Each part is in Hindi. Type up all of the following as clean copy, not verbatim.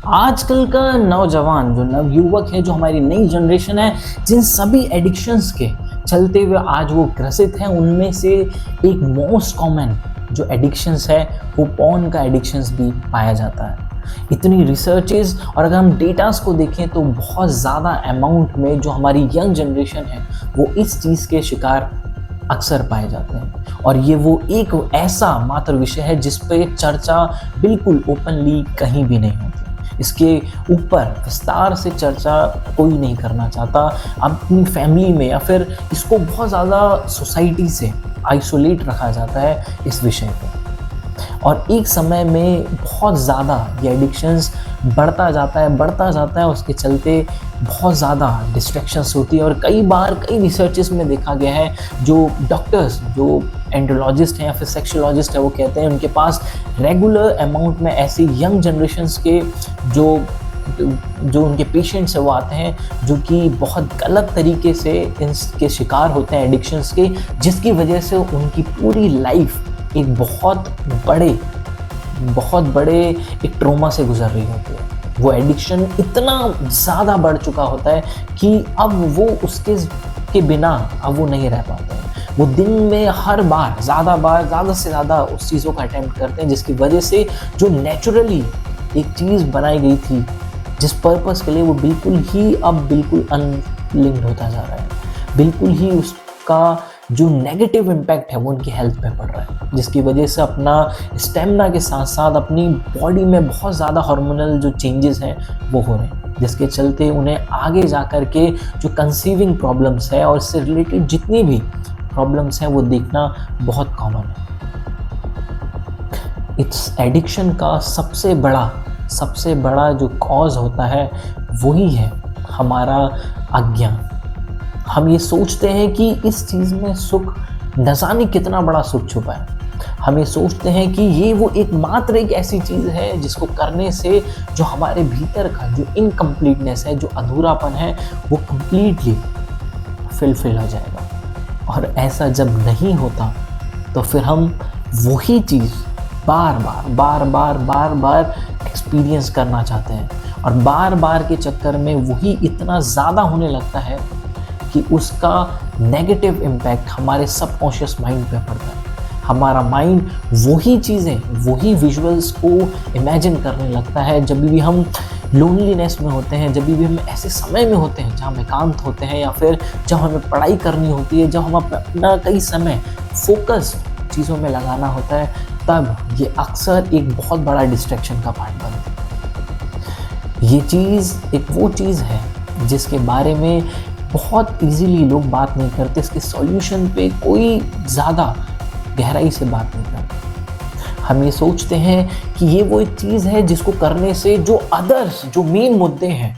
आजकल का नौजवान जो नवयुवक है, जो हमारी नई जनरेशन है, जिन सभी एडिक्शंस के चलते हुए आज वो ग्रसित हैं, उनमें से एक मोस्ट कॉमन जो एडिक्शंस है वो पॉर्न का एडिक्शंस भी पाया जाता है। इतनी रिसर्चेस और अगर हम डेटास को देखें तो बहुत ज़्यादा अमाउंट में जो हमारी यंग जनरेशन है वो इस चीज़ के शिकार अक्सर पाए जाते हैं। और ये वो एक ऐसा मात्र विषय है जिस पे चर्चा बिल्कुल ओपनली कहीं भी नहीं होती। इसके ऊपर विस्तार से चर्चा कोई नहीं करना चाहता अपनी फैमिली में, या फिर इसको बहुत ज़्यादा सोसाइटी से आइसोलेट रखा जाता है इस विषय पे। और एक समय में बहुत ज़्यादा ये एडिक्शंस बढ़ता जाता है। उसके चलते बहुत ज़्यादा डिस्ट्रैक्शंस होती है और कई बार कई रिसर्चेस में देखा गया है, जो डॉक्टर्स जो एंड्रोलॉजिस्ट हैं या फिर सेक्सोलॉजिस्ट है वो कहते हैं उनके पास रेगुलर अमाउंट में ऐसे यंग जनरेशन्स के जो उनके पेशेंट्स है वो आते हैं जो कि बहुत गलत तरीके से इनके शिकार होते हैं एडिक्शंस के, जिसकी वजह से उनकी पूरी लाइफ एक बहुत बड़े एक ट्रॉमा से गुजर रही होती है। वो एडिक्शन इतना ज़्यादा बढ़ चुका होता है कि अब वो उसके बिना अब वो नहीं रह पाते हैं। वो दिन में हर बार ज़्यादा से ज़्यादा उस चीज़ों का अटेम्प्ट करते हैं, जिसकी वजह से जो नेचुरली एक चीज़ बनाई गई थी जिस पर्पस के लिए, वो बिल्कुल अनलिंक्ड होता जा रहा है। बिल्कुल ही उसका जो नेगेटिव इम्पैक्ट है वो उनकी हेल्थ पे पड़ रहा है, जिसकी वजह से अपना स्टेमिना के साथ साथ अपनी बॉडी में बहुत ज़्यादा हार्मोनल जो चेंजेस हैं वो हो रहे हैं, जिसके चलते उन्हें आगे जा कर के जो कंसीविंग प्रॉब्लम्स है और इससे रिलेटेड जितनी भी प्रॉब्लम्स हैं वो देखना बहुत कॉमन है। इस एडिक्शन का सबसे बड़ा जो कॉज होता है वही है हमारा अज्ञान। हम ये सोचते हैं कि इस चीज़ में सुख, न जाने कितना बड़ा सुख छुपा है। हम ये सोचते हैं कि ये वो एक ऐसी चीज़ है जिसको करने से जो हमारे भीतर का जो इनकम्प्लीटनेस है, जो अधूरापन है, वो कम्प्लीटली फिल हो जाएगा। और ऐसा जब नहीं होता तो फिर हम वही चीज़ बार बार एक्सपीरियंस करना चाहते हैं, और बार के चक्कर में वही इतना ज़्यादा होने लगता है कि उसका नेगेटिव इम्पैक्ट हमारे सबकॉन्शियस माइंड पे पड़ता है। हमारा माइंड वही चीज़ें, वही विजुअल्स को इमेजिन करने लगता है जब भी हम लोनलीनेस में होते हैं, जब भी हम ऐसे समय में होते हैं जहाँ हम एकांत होते हैं, या फिर जब हमें पढ़ाई करनी होती है, जब हम अपना कई समय फोकस चीज़ों में लगाना होता है, तब ये अक्सर एक बहुत बड़ा डिस्ट्रैक्शन का पार्ट बनती है। ये चीज़ एक वो चीज़ है जिसके बारे में बहुत इजीली लोग बात नहीं करते, इसके सॉल्यूशन पे कोई ज़्यादा गहराई से बात नहीं करते। हम ये सोचते हैं कि ये वो एक चीज़ है जिसको करने से जो मेन मुद्दे हैं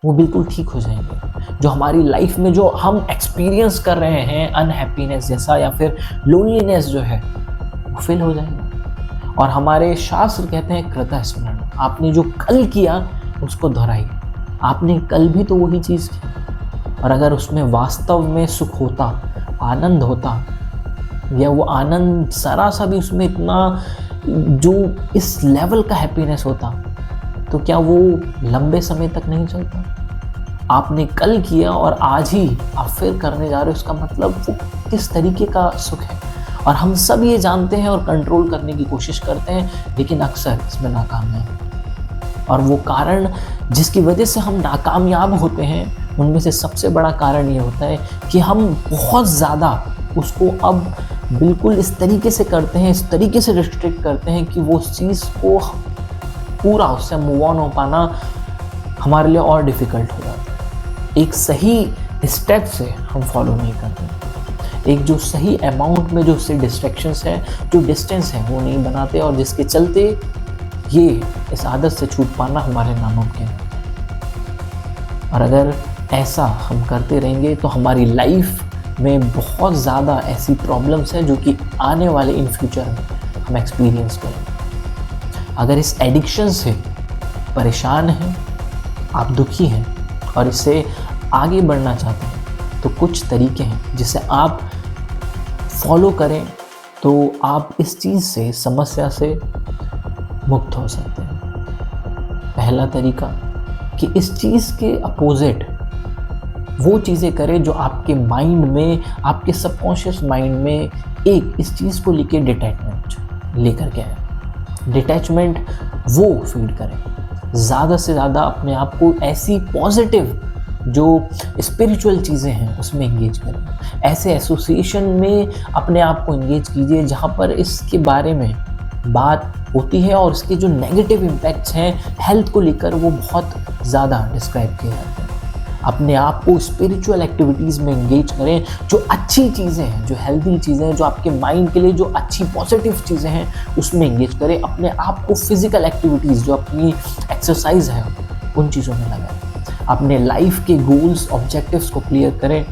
वो बिल्कुल ठीक हो जाएंगे। जो हमारी लाइफ में जो हम एक्सपीरियंस कर रहे हैं अनहैप्पीनेस जैसा या फिर लोनलीनेस जो है वो फिल हो जाएगा। और हमारे शास्त्र कहते हैं कृतः स्मरण, आपने जो कल किया उसको दोहराइए। आपने कल भी तो वही चीज़ की, और अगर उसमें वास्तव में सुख होता, आनंद होता, या वो आनंद जरा सा भी उसमें इतना जो इस लेवल का हैप्पीनेस होता, तो क्या वो लंबे समय तक नहीं चलता? आपने कल किया और आज ही आप फिर करने जा रहे हो, उसका मतलब वो किस तरीके का सुख है। और हम सब ये जानते हैं और कंट्रोल करने की कोशिश करते हैं, लेकिन अक्सर इसमें नाकाम हैं। और वो कारण जिसकी वजह से हम नाकामयाब होते हैं, उनमें से सबसे बड़ा कारण ये होता है कि हम बहुत ज़्यादा उसको अब बिल्कुल इस तरीके से करते हैं, इस तरीके से रिस्ट्रिक्ट करते हैं कि वो उस चीज़ को पूरा उससे मूव ऑन हो पाना हमारे लिए और डिफ़िकल्ट हो जाता है। एक सही स्टेप से हम फॉलो नहीं करते, एक जो सही अमाउंट में जो उससे डिस्ट्रैक्शंस है, जो डिस्टेंस है, वो नहीं बनाते, और जिसके चलते ये इस आदत से छूट पाना हमारे नामुमकिन है। और अगर ऐसा हम करते रहेंगे तो हमारी लाइफ में बहुत ज़्यादा ऐसी प्रॉब्लम्स हैं जो कि आने वाले इन फ्यूचर में हम एक्सपीरियंस करेंगे। अगर इस एडिक्शन से परेशान हैं, आप दुखी हैं और इससे आगे बढ़ना चाहते हैं, तो कुछ तरीके हैं जिसे आप फॉलो करें तो आप इस चीज़ से, समस्या से मुक्त हो सकते हैं। पहला तरीका कि इस चीज़ के अपोजिट वो चीज़ें करें जो आपके माइंड में, आपके सबकॉन्शियस माइंड में एक इस चीज़ को लेके डिटैचमेंट लेकर के आए। डिटैचमेंट वो फीड करें, ज़्यादा से ज़्यादा अपने आप को ऐसी पॉजिटिव जो स्पिरिचुअल चीज़ें हैं उसमें एंगेज करें। ऐसे एसोसिएशन में अपने आप को एंगेज कीजिए जहाँ पर इसके बारे में बात होती है और इसके जो नेगेटिव इम्पैक्ट्स हैं हेल्थ को लेकर वो बहुत ज़्यादा डिस्क्राइब किए जाते हैं। अपने आप को स्पिरिचुअल एक्टिविटीज़ में एंगेज करें, जो अच्छी चीज़ें हैं, जो हेल्दी चीज़ें हैं, जो आपके माइंड के लिए जो अच्छी पॉजिटिव चीज़ें हैं उसमें एंगेज करें। अपने आप को फिजिकल एक्टिविटीज़ जो अपनी एक्सरसाइज है उन चीज़ों में लगाएं। अपने लाइफ के गोल्स ऑब्जेक्टिव्स को क्लियर करें।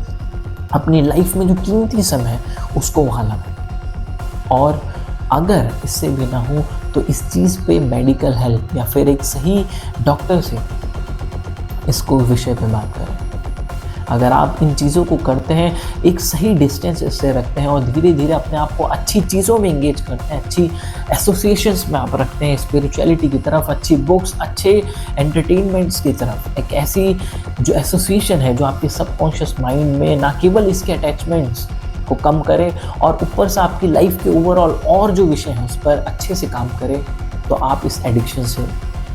अपनी लाइफ में जो कीमती समय है उसको वहाँ लगाएं। और अगर इससे भी ना हो तो इस चीज़ पे मेडिकल हेल्प या फिर एक सही डॉक्टर से इसको विषय पे बात करें। अगर आप इन चीज़ों को करते हैं, एक सही डिस्टेंस इससे रखते हैं और धीरे धीरे अपने आप को अच्छी चीज़ों में एंगेज करते हैं, अच्छी एसोसिएशंस में आप रखते हैं, स्पिरिचुअलिटी की तरफ, अच्छी बुक्स, अच्छे एंटरटेनमेंट्स की तरफ, एक ऐसी जो एसोसिएशन है जो आपके सबकॉन्शियस माइंड में ना केवल इसके अटैचमेंट्स को कम करे और ऊपर से आपकी लाइफ के ओवरऑल और जो विषय हैं उस पर अच्छे से काम करे, तो आप इस एडिक्शन से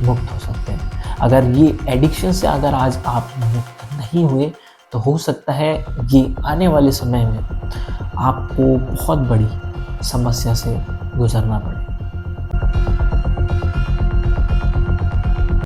मुक्त हो सकते हैं। अगर ये एडिक्शन से अगर आज आप मुक्त नहीं हुए तो हो सकता है ये आने वाले समय में आपको बहुत बड़ी समस्या से गुजरना पड़े।